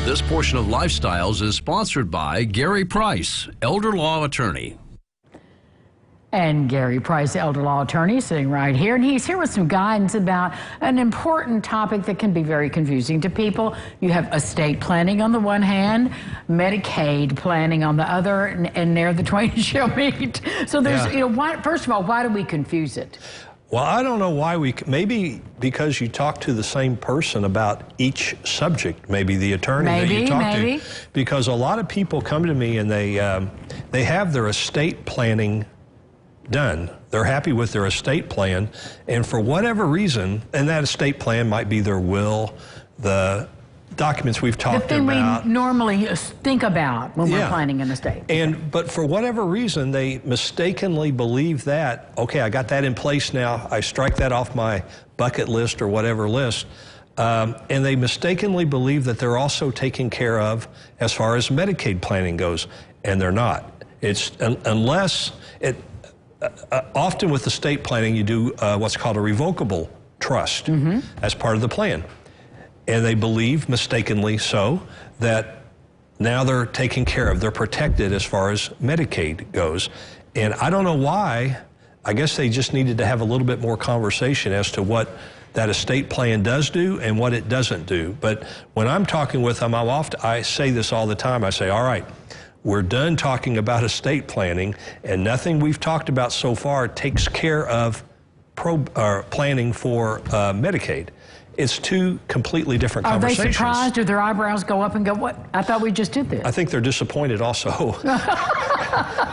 This portion of Lifestyles is sponsored by Gary Price, elder law attorney. And Gary Price, elder law attorney, sitting right here. And he's here with some guidance about an important topic that can be very confusing to people. You have estate planning on the one hand, Medicaid planning on the other, and there the twain shall meet. So there's, first of all, why do we confuse it? Well, I don't know why maybe because you talk to the same person about each subject, maybe the attorney that you talk to. Because a lot of people come to me and they have their estate planning done. They're happy with their estate plan, and for whatever reason, and that estate plan might be their will, the documents we've talked about. The thing we normally think about when we're planning an estate. But for whatever reason, they mistakenly believe that, okay, I got that in place now, I strike that off my bucket list or whatever list, and they mistakenly believe that they're also taken care of as far as Medicaid planning goes, and they're not. It's unless it. Often with estate planning, you do what's called a revocable trust as part of the plan. And they believe, mistakenly so, that now they're taken care of. They're protected as far as Medicaid goes. And I don't know why. I guess they just needed to have a little bit more conversation as to what that estate plan does do and what it doesn't do. But when I'm talking with them, I say this all the time. I say, all right, we're done talking about estate planning, and nothing we've talked about so far takes care of planning for Medicaid. It's two completely different conversations. Are they surprised, or their eyebrows go up and go, what? I thought we just did this. I think they're disappointed also.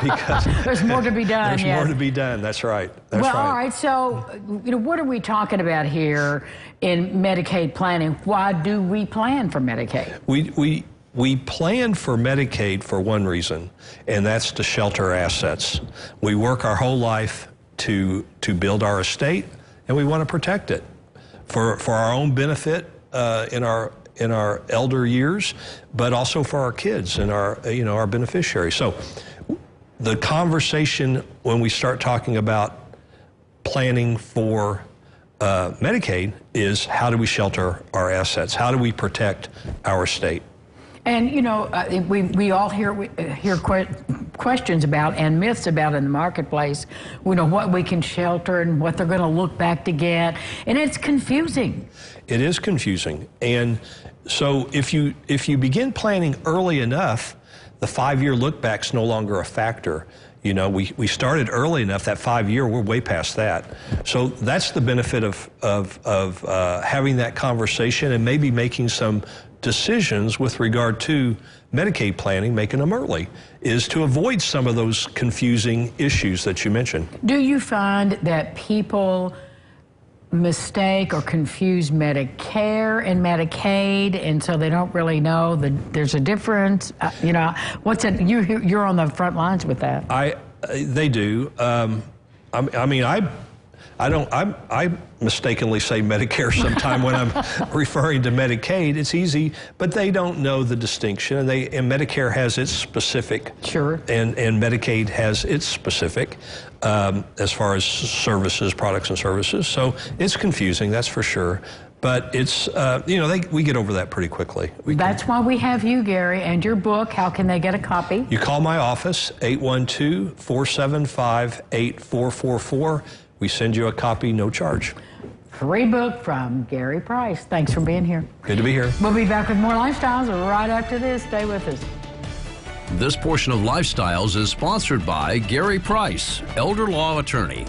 Because there's more to be done. There's more to be done, that's right. That's right. All right, so what are we talking about here in Medicaid planning? Why do we plan for Medicaid? We plan for Medicaid for one reason, and that's to shelter assets. We work our whole life to build our estate, and we want to protect it for our own benefit in our elder years, but also for our kids and our beneficiaries. So the conversation when we start talking about planning for Medicaid is, how do we shelter our assets? How do we protect our estate? And we all hear questions about and myths about in the marketplace, what we can shelter and what they're going to look back to get, and it's confusing. It is confusing, and so if you begin planning early enough, the 5-year look back's no longer a factor. We started early enough, that 5-year, we're way past that. So that's the benefit of having that conversation and maybe making some decisions with regard to Medicaid planning, making them early, is to avoid some of those confusing issues that you mentioned. Do you find that people mistake or confuse Medicare and Medicaid, and so they don't really know that there's a difference? What's it? You're on the front lines with that. They do. I mistakenly say Medicare sometime when I'm referring to Medicaid. It's easy, but they don't know the distinction, and Medicare has its specific. Sure. And Medicaid has its specific as far as services, products and services. So it's confusing, that's for sure. But it's, we get over that pretty quickly. That's why we have you, Gary, and your book. How can they get a copy? You call my office, 812-475-8444. We send you a copy, no charge. Free book from Gary Price. Thanks for being here. Good to be here. We'll be back with more Lifestyles right after this. Stay with us. This portion of Lifestyles is sponsored by Gary Price, elder law attorney.